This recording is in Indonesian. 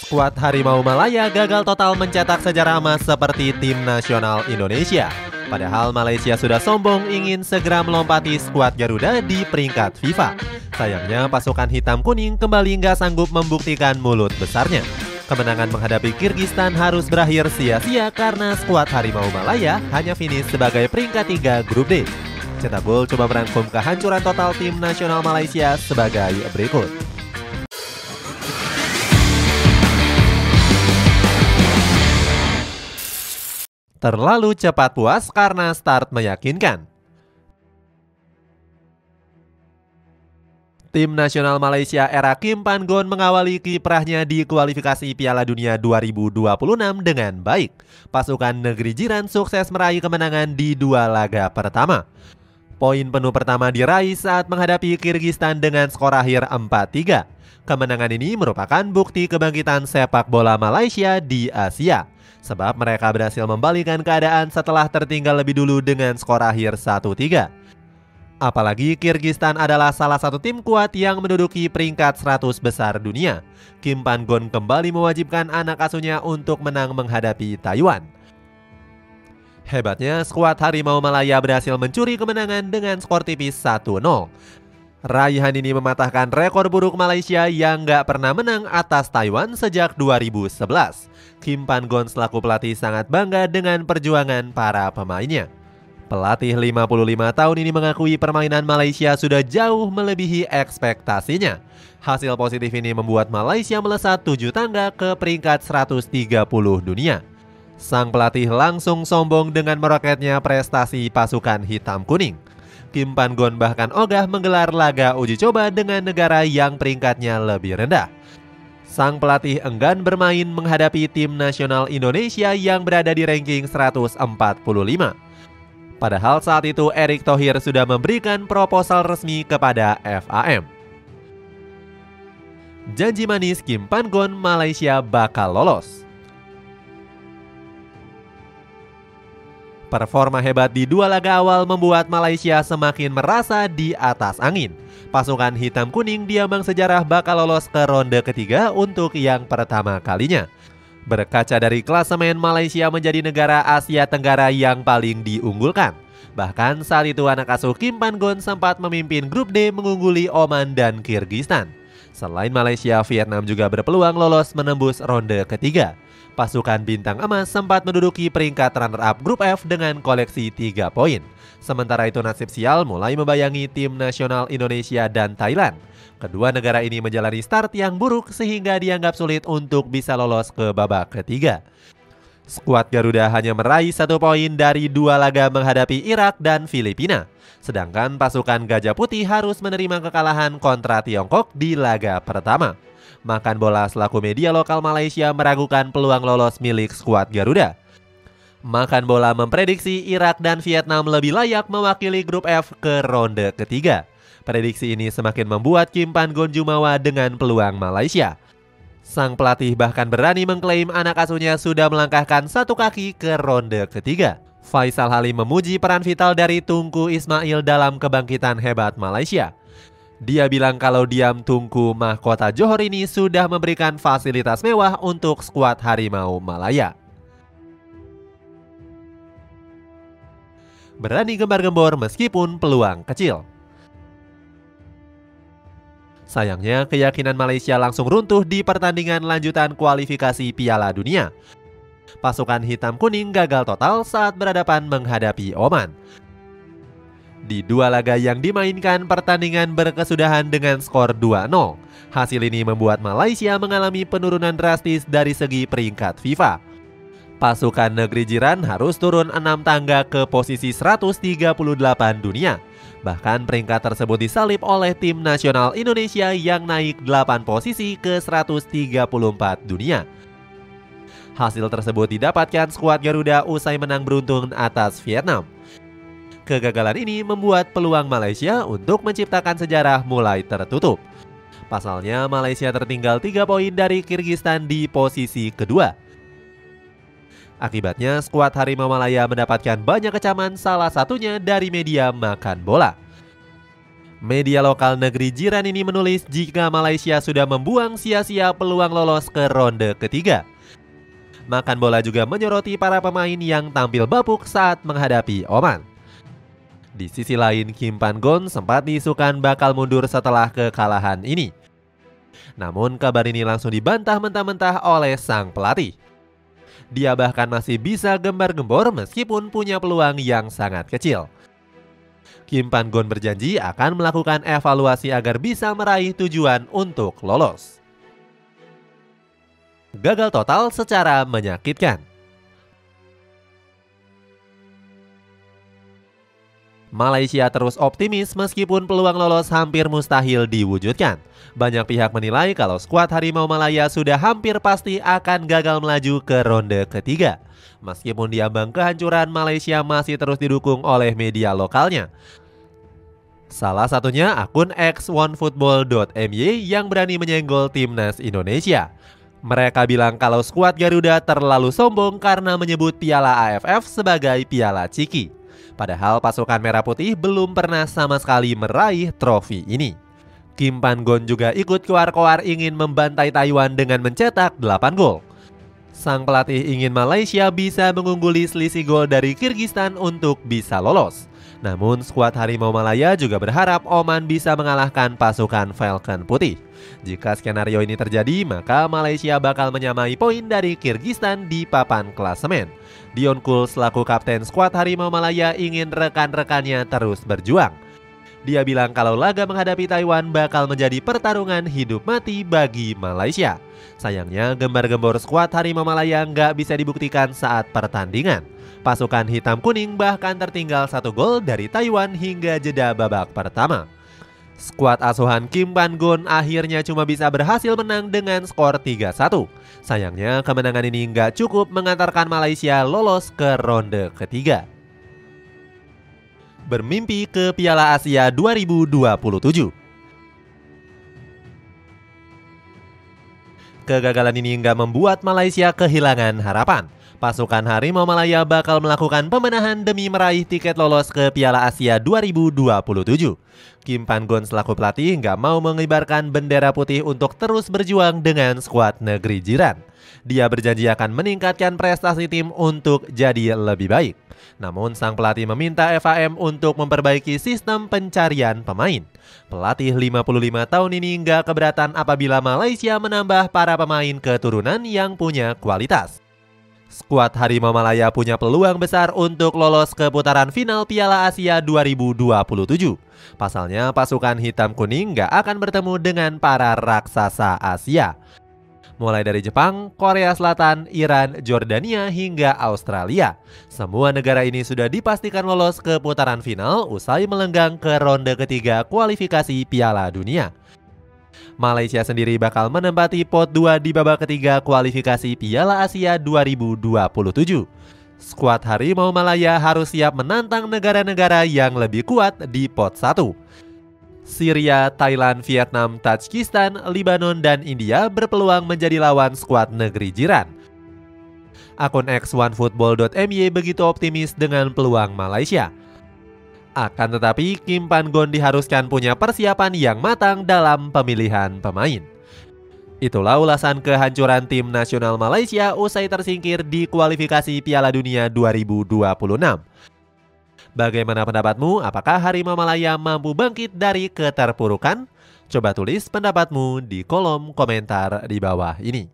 Skuad Harimau Malaya gagal total mencetak sejarah emas seperti tim nasional Indonesia. Padahal Malaysia sudah sombong ingin segera melompati skuad Garuda di peringkat FIFA. Sayangnya pasukan hitam kuning kembali nggak sanggup membuktikan mulut besarnya. Kemenangan menghadapi Kyrgyzstan harus berakhir sia-sia karena skuad Harimau Malaya hanya finish sebagai peringkat 3 grup D. Cetak Gol coba merangkum kehancuran total tim nasional Malaysia sebagai berikut. Terlalu cepat puas karena start meyakinkan. Tim nasional Malaysia era Kim Pan Gon mengawali kiprahnya di kualifikasi Piala Dunia 2026 dengan baik. Pasukan negeri jiran sukses meraih kemenangan di 2 laga pertama. Poin penuh pertama diraih saat menghadapi Kyrgyzstan dengan skor akhir 4-3. Kemenangan ini merupakan bukti kebangkitan sepak bola Malaysia di Asia. Sebab mereka berhasil membalikan keadaan setelah tertinggal lebih dulu dengan skor akhir 1-3. Apalagi Kyrgyzstan adalah salah satu tim kuat yang menduduki peringkat 100 besar dunia. Kim Pan Gon kembali mewajibkan anak asuhnya untuk menang menghadapi Taiwan. Hebatnya, skuad Harimau Malaya berhasil mencuri kemenangan dengan skor tipis 1-0. Raihan ini mematahkan rekor buruk Malaysia yang nggak pernah menang atas Taiwan sejak 2011. Kim Pan Gon selaku pelatih sangat bangga dengan perjuangan para pemainnya. Pelatih 55 tahun ini mengakui permainan Malaysia sudah jauh melebihi ekspektasinya. Hasil positif ini membuat Malaysia melesat 7 tangga ke peringkat 130 dunia. Sang pelatih langsung sombong dengan meroketnya prestasi pasukan hitam kuning. Kim Pan Gon bahkan ogah menggelar laga uji coba dengan negara yang peringkatnya lebih rendah. Sang pelatih enggan bermain menghadapi tim nasional Indonesia yang berada di ranking 145. Padahal saat itu Erick Thohir sudah memberikan proposal resmi kepada FAM. Janji manis Kim Pan Gon, Malaysia bakal lolos. Performa hebat di 2 laga awal membuat Malaysia semakin merasa di atas angin. Pasukan hitam kuning diambang sejarah bakal lolos ke ronde ketiga untuk yang pertama kalinya. Berkaca dari klasemen, Malaysia menjadi negara Asia Tenggara yang paling diunggulkan. Bahkan saat itu anak asuh Kim Pan Gon sempat memimpin grup D mengungguli Oman dan Kyrgyzstan. Selain Malaysia, Vietnam juga berpeluang lolos menembus ronde ketiga. Pasukan bintang emas sempat menduduki peringkat runner-up grup F dengan koleksi 3 poin. Sementara itu nasib sial mulai membayangi tim nasional Indonesia dan Thailand. Kedua negara ini menjalani start yang buruk sehingga dianggap sulit untuk bisa lolos ke babak ketiga. Skuad Garuda hanya meraih 1 poin dari 2 laga menghadapi Irak dan Filipina. Sedangkan pasukan Gajah Putih harus menerima kekalahan kontra Tiongkok di laga pertama. Makan Bola selaku media lokal Malaysia meragukan peluang lolos milik skuad Garuda. Makan Bola memprediksi Irak dan Vietnam lebih layak mewakili grup F ke ronde ketiga. Prediksi ini semakin membuat Kim Pan Gon jumawa dengan peluang Malaysia. Sang pelatih bahkan berani mengklaim anak asuhnya sudah melangkahkan 1 kaki ke ronde ketiga. Faisal Halim memuji peran vital dari Tunku Ismail dalam kebangkitan hebat Malaysia. Dia bilang kalau diam Tunku mahkota Johor ini sudah memberikan fasilitas mewah untuk skuad Harimau Malaya. Berani gembar-gembor meskipun peluang kecil. Sayangnya keyakinan Malaysia langsung runtuh di pertandingan lanjutan kualifikasi Piala Dunia. Pasukan hitam kuning gagal total saat berhadapan menghadapi Oman. Di 2 laga yang dimainkan, pertandingan berkesudahan dengan skor 2-0. Hasil ini membuat Malaysia mengalami penurunan drastis dari segi peringkat FIFA. Pasukan negeri jiran harus turun 6 tangga ke posisi 138 dunia. Bahkan peringkat tersebut disalip oleh tim nasional Indonesia yang naik 8 posisi ke 134 dunia. Hasil tersebut didapatkan skuad Garuda usai menang beruntun atas Vietnam. Kegagalan ini membuat peluang Malaysia untuk menciptakan sejarah mulai tertutup. Pasalnya Malaysia tertinggal 3 poin dari Kyrgyzstan di posisi kedua. Akibatnya skuad Harimau Malaya mendapatkan banyak kecaman, salah satunya dari media Makan Bola. Media lokal negeri jiran ini menulis jika Malaysia sudah membuang sia-sia peluang lolos ke ronde ketiga. Makan Bola juga menyoroti para pemain yang tampil bapuk saat menghadapi Oman. Di sisi lain, Kim Pan-gon sempat diisukan bakal mundur setelah kekalahan ini. Namun kabar ini langsung dibantah mentah-mentah oleh sang pelatih. Dia bahkan masih bisa gembar-gembor meskipun punya peluang yang sangat kecil. Kim Pan-gon berjanji akan melakukan evaluasi agar bisa meraih tujuan untuk lolos. Gagal total secara menyakitkan. Malaysia terus optimis meskipun peluang lolos hampir mustahil diwujudkan. Banyak pihak menilai kalau skuad Harimau Malaya sudah hampir pasti akan gagal melaju ke ronde ketiga. Meskipun diambang kehancuran, Malaysia masih terus didukung oleh media lokalnya. Salah satunya akun x1football.my yang berani menyenggol timnas Indonesia. Mereka bilang kalau skuad Garuda terlalu sombong karena menyebut Piala AFF sebagai Piala Ciki. Padahal pasukan Merah Putih belum pernah sama sekali meraih trofi ini. Kim Pan-gon juga ikut koar-koar ingin membantai Taiwan dengan mencetak 8 gol. Sang pelatih ingin Malaysia bisa mengungguli selisih gol dari Kirgistan untuk bisa lolos. Namun skuad Harimau Malaya juga berharap Oman bisa mengalahkan pasukan Falcon Putih. Jika skenario ini terjadi, maka Malaysia bakal menyamai poin dari Kirgistan di papan klasemen. Dion Kul selaku kapten skuad Harimau Malaya ingin rekan-rekannya terus berjuang. Dia bilang kalau laga menghadapi Taiwan bakal menjadi pertarungan hidup mati bagi Malaysia. Sayangnya gembar-gembor skuad Harimau Malaya nggak bisa dibuktikan saat pertandingan. Pasukan hitam kuning bahkan tertinggal 1 gol dari Taiwan hingga jeda babak pertama. Skuad asuhan Kim Pan-gon akhirnya cuma bisa berhasil menang dengan skor 3-1. Sayangnya kemenangan ini nggak cukup mengantarkan Malaysia lolos ke ronde ketiga. Bermimpi ke Piala Asia 2027. Kegagalan ini nggak membuat Malaysia kehilangan harapan. Pasukan Harimau Malaya bakal melakukan pembenahan demi meraih tiket lolos ke Piala Asia 2027. Kim Pan-gon selaku pelatih nggak mau mengibarkan bendera putih untuk terus berjuang dengan skuad negeri jiran. Dia berjanji akan meningkatkan prestasi tim untuk jadi lebih baik. Namun sang pelatih meminta FAM untuk memperbaiki sistem pencarian pemain. Pelatih 55 tahun ini nggak keberatan apabila Malaysia menambah para pemain keturunan yang punya kualitas. Skuad Harimau Malaya punya peluang besar untuk lolos ke putaran final Piala Asia 2027. Pasalnya pasukan hitam kuning nggak akan bertemu dengan para raksasa Asia. Mulai dari Jepang, Korea Selatan, Iran, Jordania hingga Australia. Semua negara ini sudah dipastikan lolos ke putaran final usai melenggang ke ronde ketiga kualifikasi Piala Dunia. Malaysia sendiri bakal menempati pot 2 di babak ketiga kualifikasi Piala Asia 2027. Skuad Harimau Malaya harus siap menantang negara-negara yang lebih kuat di pot 1. Syria, Thailand, Vietnam, Tajikistan, Lebanon, dan India berpeluang menjadi lawan skuad negeri jiran. Akun x1football.my begitu optimis dengan peluang Malaysia. Akan tetapi, Kim Pan-gon diharuskan punya persiapan yang matang dalam pemilihan pemain. Itulah ulasan kehancuran tim nasional Malaysia usai tersingkir di kualifikasi Piala Dunia 2026. Bagaimana pendapatmu? Apakah Harimau Malaya mampu bangkit dari keterpurukan? Coba tulis pendapatmu di kolom komentar di bawah ini.